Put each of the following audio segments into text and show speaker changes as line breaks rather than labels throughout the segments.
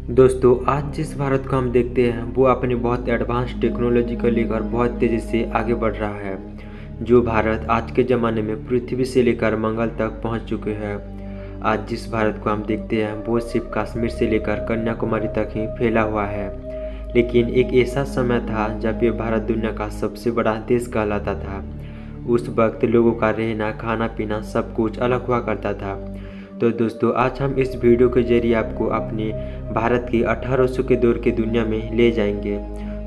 दोस्तों आज जिस भारत को हम देखते हैं वो अपनी बहुत एडवांस टेक्नोलॉजी को लेकर बहुत तेज़ी से आगे बढ़ रहा है। जो भारत आज के ज़माने में पृथ्वी से लेकर मंगल तक पहुंच चुके हैं। आज जिस भारत को हम देखते हैं वो सिर्फ कश्मीर से लेकर कन्याकुमारी तक ही फैला हुआ है। लेकिन एक ऐसा समय था जब ये भारत दुनिया का सबसे बड़ा देश कहलाता था। उस वक्त लोगों का रहना खाना पीना सब कुछ अलग हुआ करता था। तो दोस्तों आज हम इस वीडियो के जरिए आपको अपने भारत की 1800 के दौर की दुनिया में ले जाएंगे।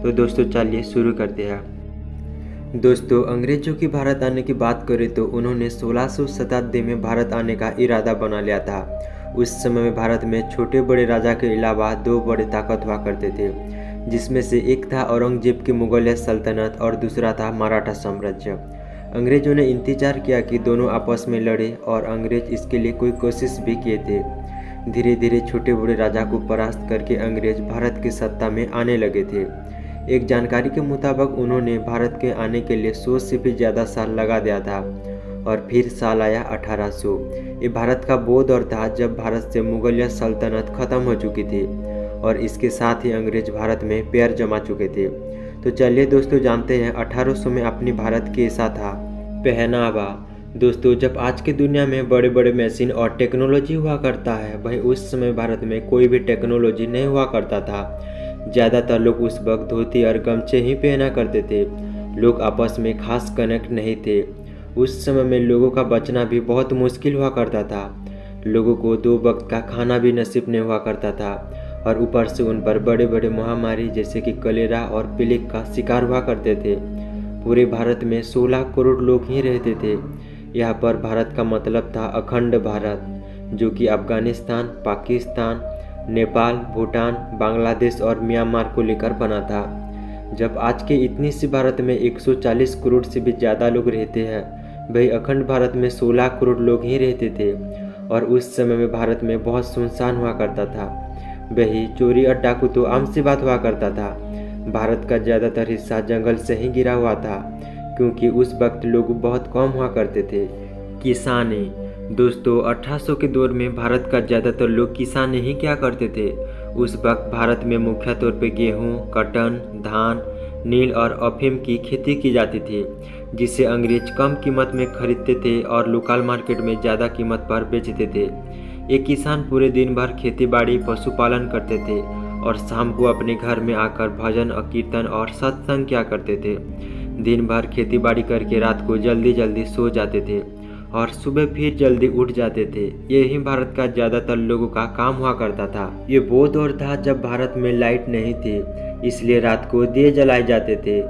तो दोस्तों चलिए शुरू करते हैं। दोस्तों अंग्रेजों की भारत आने की बात करें तो उन्होंने 1600 शताब्दी में भारत आने का इरादा बना लिया था। उस समय में भारत में छोटे बड़े राजा के अलावा दो बड़े ताकत हुआ करते थे, जिसमें से एक था औरंगजेब की मुगलिया सल्तनत और दूसरा था मराठा साम्राज्य। अंग्रेजों ने इंतजार किया कि दोनों आपस में लड़े और अंग्रेज इसके लिए कोई कोशिश भी किए थे। धीरे धीरे छोटे बड़े राजा को परास्त करके अंग्रेज भारत की सत्ता में आने लगे थे। एक जानकारी के मुताबिक उन्होंने भारत के आने के लिए 100 से भी ज़्यादा साल लगा दिया था और फिर साल आया 1800। ये भारत का वो दौर था जब भारत से मुगलिया सल्तनत खत्म हो चुकी थी और इसके साथ ही अंग्रेज भारत में पैर जमा चुके थे। तो चलिए दोस्तों जानते हैं 1800 में अपनी भारत कैसा था। पहनावा। दोस्तों जब आज की दुनिया में बड़े बड़े मशीन और टेक्नोलॉजी हुआ करता है, वही उस समय भारत में कोई भी टेक्नोलॉजी नहीं हुआ करता था। ज़्यादातर लोग उस वक्त धोती और गमछे ही पहना करते थे। लोग आपस में खास कनेक्ट नहीं थे। उस समय में लोगों का बचना भी बहुत मुश्किल हुआ करता था। लोगों को 2 वक्त का खाना भी नसीब नहीं हुआ करता था और ऊपर से उन पर बड़े बड़े महामारी जैसे कि कलेरा और प्लेग का शिकार हुआ करते थे। पूरे भारत में 16 करोड़ लोग ही रहते थे। यहाँ पर भारत का मतलब था अखंड भारत, जो कि अफगानिस्तान, पाकिस्तान, नेपाल, भूटान, बांग्लादेश और म्यांमार को लेकर बना था। जब आज के इतनी सी भारत में 140 करोड़ से भी ज़्यादा लोग रहते हैं, वही अखंड भारत में 16 करोड़ लोग ही रहते थे और उस समय में भारत में बहुत सुनसान हुआ करता था। वही चोरी और डाकू तो आम सी बात हुआ करता था। भारत का ज़्यादातर हिस्सा जंगल से ही घिरा हुआ था, क्योंकि उस वक्त लोग बहुत कम हुआ करते थे। किसानी। दोस्तों 1800 के दौर में भारत का ज़्यादातर लोग किसानी ही क्या करते थे। उस वक्त भारत में मुख्य तौर पे गेहूँ, कॉटन, धान, नील और अफीम की खेती की जाती थी, जिसे अंग्रेज कम कीमत में खरीदते थे और लोकल मार्केट में ज़्यादा कीमत पर बेचते थे। ये किसान पूरे दिन भर खेती बाड़ी पशुपालन करते थे और शाम को अपने घर में आकर भजन और कीर्तन और सत्संग किया करते थे। दिन भर खेती बाड़ी करके रात को जल्दी जल्दी सो जाते थे और सुबह फिर जल्दी उठ जाते थे। यही भारत का ज़्यादातर लोगों का काम हुआ करता था। ये वो दौर था जब भारत में लाइट नहीं थी, इसलिए रात को दिए जलाए जाते थे।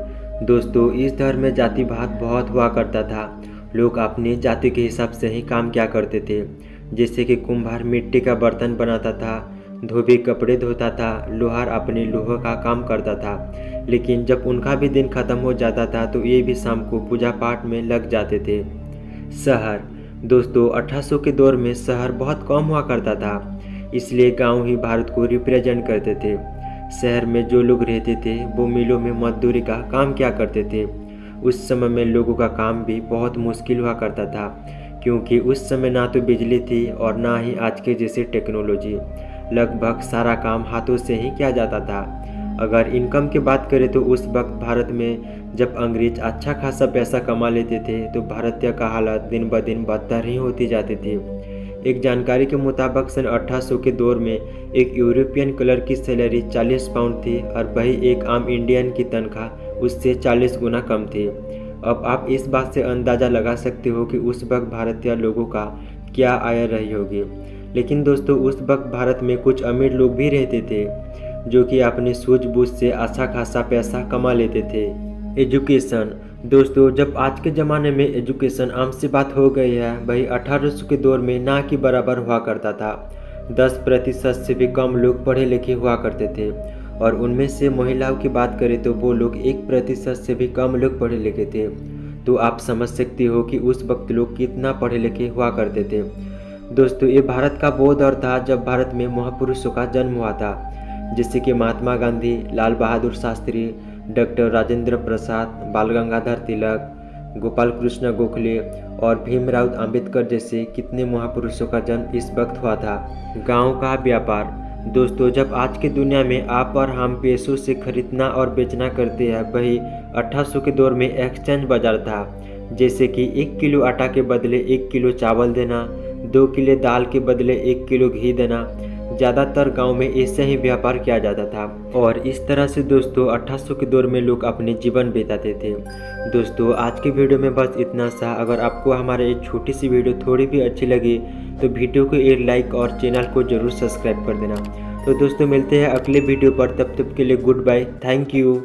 दोस्तों इस दौर में जाति भात बहुत हुआ करता था। लोग अपनी जाति के हिसाब से ही काम किया करते थे, जैसे कि कुम्हार मिट्टी का बर्तन बनाता था, धोबी कपड़े धोता था, लोहार अपने लोहे का काम करता था। लेकिन जब उनका भी दिन खत्म हो जाता था तो ये भी शाम को पूजा पाठ में लग जाते थे। शहर। दोस्तों 1800 के दौर में शहर बहुत कम हुआ करता था, इसलिए गांव ही भारत को रिप्रेजेंट करते थे। शहर में जो लोग रहते थे वो मिलों में मजदूरी का काम किया करते थे। उस समय में लोगों का काम भी बहुत मुश्किल हुआ करता था, क्योंकि उस समय ना तो बिजली थी और ना ही आज के जैसे टेक्नोलॉजी। लगभग सारा काम हाथों से ही किया जाता था। अगर इनकम की बात करें तो उस वक्त भारत में जब अंग्रेज अच्छा खासा पैसा कमा लेते थे तो भारतीय का हालत दिन ब दिन बदतर ही होती जाती थी। एक जानकारी के मुताबिक सन 1800 के दौर में एक यूरोपियन कलर की सैलरी 40 पाउंड थी और वही एक आम इंडियन की तनख्वाह उससे 40 गुना कम थी। अब आप इस बात से अंदाज़ा लगा सकते हो कि उस वक्त भारतीय लोगों का क्या आय रही होगी। लेकिन दोस्तों उस वक्त भारत में कुछ अमीर लोग भी रहते थे, जो कि अपनी सूझबूझ से अच्छा खासा पैसा कमा लेते थे। एजुकेशन। दोस्तों जब आज के ज़माने में एजुकेशन आम सी बात हो गई है, वही 1800 के दौर में ना के बराबर हुआ करता था। 10% से भी कम लोग पढ़े लिखे हुआ करते थे और उनमें से महिलाओं की बात करें तो वो लोग 1% से भी कम लोग पढ़े लिखे थे। तो आप समझ सकते हो कि उस वक्त लोग कितना पढ़े लिखे हुआ करते थे। दोस्तों ये भारत का वो दौर था जब भारत में महापुरुषों का जन्म हुआ था, जैसे कि महात्मा गांधी, लाल बहादुर शास्त्री, डॉक्टर राजेंद्र प्रसाद, बाल गंगाधर तिलक, गोपाल कृष्ण गोखले और भीमराव अंबेडकर जैसे कितने महापुरुषों का जन्म इस वक्त हुआ था। गांव का व्यापार। दोस्तों, जब आज की दुनिया में आप और हम पैसों से खरीदना और बेचना करते हैं, वही 1800 के दौर में एक्सचेंज बाजार था। जैसे कि 1 किलो आटा के बदले 1 किलो चावल देना, 2 किलो दाल के बदले 1 किलो घी देना। ज़्यादातर गांव में ऐसे ही व्यापार किया जाता था और इस तरह से दोस्तों 1800 के दौर में लोग अपने जीवन बिताते थे। दोस्तों, आज के वीडियो में बस इतना सा। अगर आपको हमारी एक छोटी सी वीडियो थोड़ी भी अच्छी लगी तो वीडियो को एक लाइक और चैनल को ज़रूर सब्सक्राइब कर देना। तो दोस्तों, मिलते हैं अगले वीडियो पर। तब तक के लिए गुड बाय, थैंक यू।